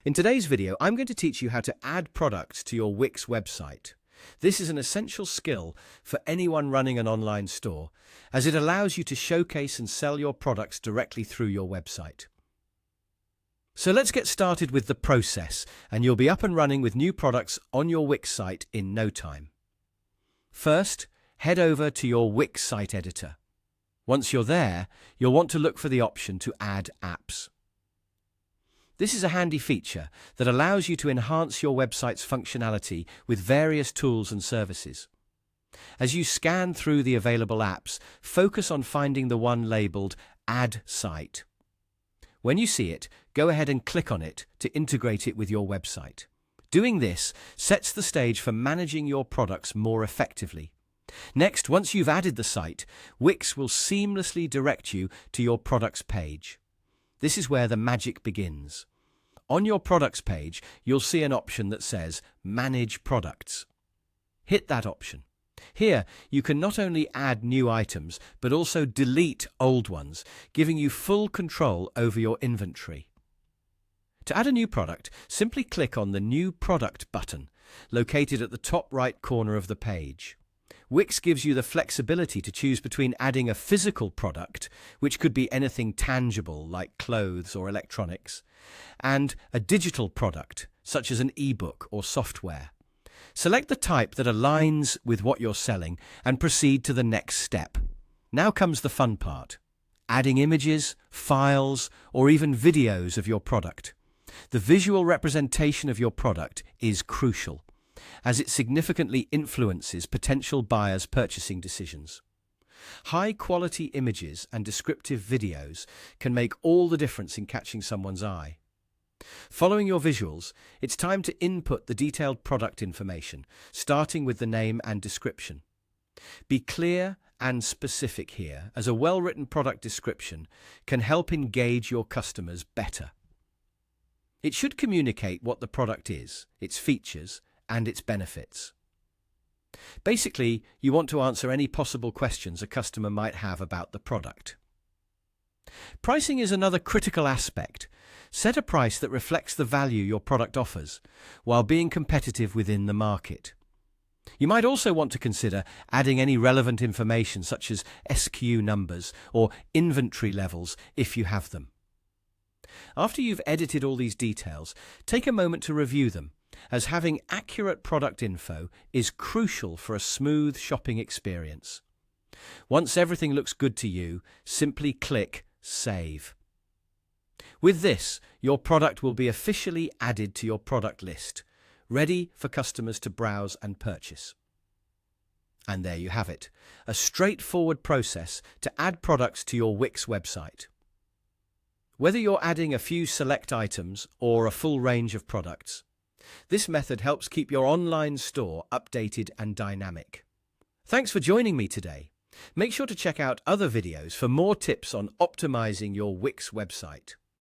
In today's video, I'm going to teach you how to add products to your Wix website. This is an essential skill for anyone running an online store, as it allows you to showcase and sell your products directly through your website. So let's get started with the process, and you'll be up and running with new products on your Wix site in no time. First, head over to your Wix site editor. Once you're there, you'll want to look for the option to add apps. This is a handy feature that allows you to enhance your website's functionality with various tools and services. As you scan through the available apps, focus on finding the one labeled Add Site. When you see it, go ahead and click on it to integrate it with your website. Doing this sets the stage for managing your products more effectively. Next, once you've added the site, Wix will seamlessly direct you to your products page. This is where the magic begins. On your products page, you'll see an option that says Manage Products. Hit that option. Here, you can not only add new items, but also delete old ones, giving you full control over your inventory. To add a new product, simply click on the New Product button, located at the top right corner of the page. Wix gives you the flexibility to choose between adding a physical product, which could be anything tangible like clothes or electronics, and a digital product, such as an ebook or software. Select the type that aligns with what you're selling and proceed to the next step. Now comes the fun part: adding images, files, or even videos of your product. The visual representation of your product is crucial, as it significantly influences potential buyers' purchasing decisions. High-quality images and descriptive videos can make all the difference in catching someone's eye. Following your visuals, it's time to input the detailed product information, starting with the name and description. Be clear and specific here, as a well-written product description can help engage your customers better. It should communicate what the product is, its features, and its benefits. Basically, you want to answer any possible questions a customer might have about the product. Pricing is another critical aspect. Set a price that reflects the value your product offers, while being competitive within the market. You might also want to consider adding any relevant information such as SKU numbers or inventory levels if you have them. After you've edited all these details, take a moment to review them, as having accurate product info is crucial for a smooth shopping experience. Once everything looks good to you, simply click Save. With this, your product will be officially added to your product list, ready for customers to browse and purchase. And there you have it, a straightforward process to add products to your Wix website. Whether you're adding a few select items or a full range of products, this method helps keep your online store updated and dynamic. Thanks for joining me today. Make sure to check out other videos for more tips on optimizing your Wix website.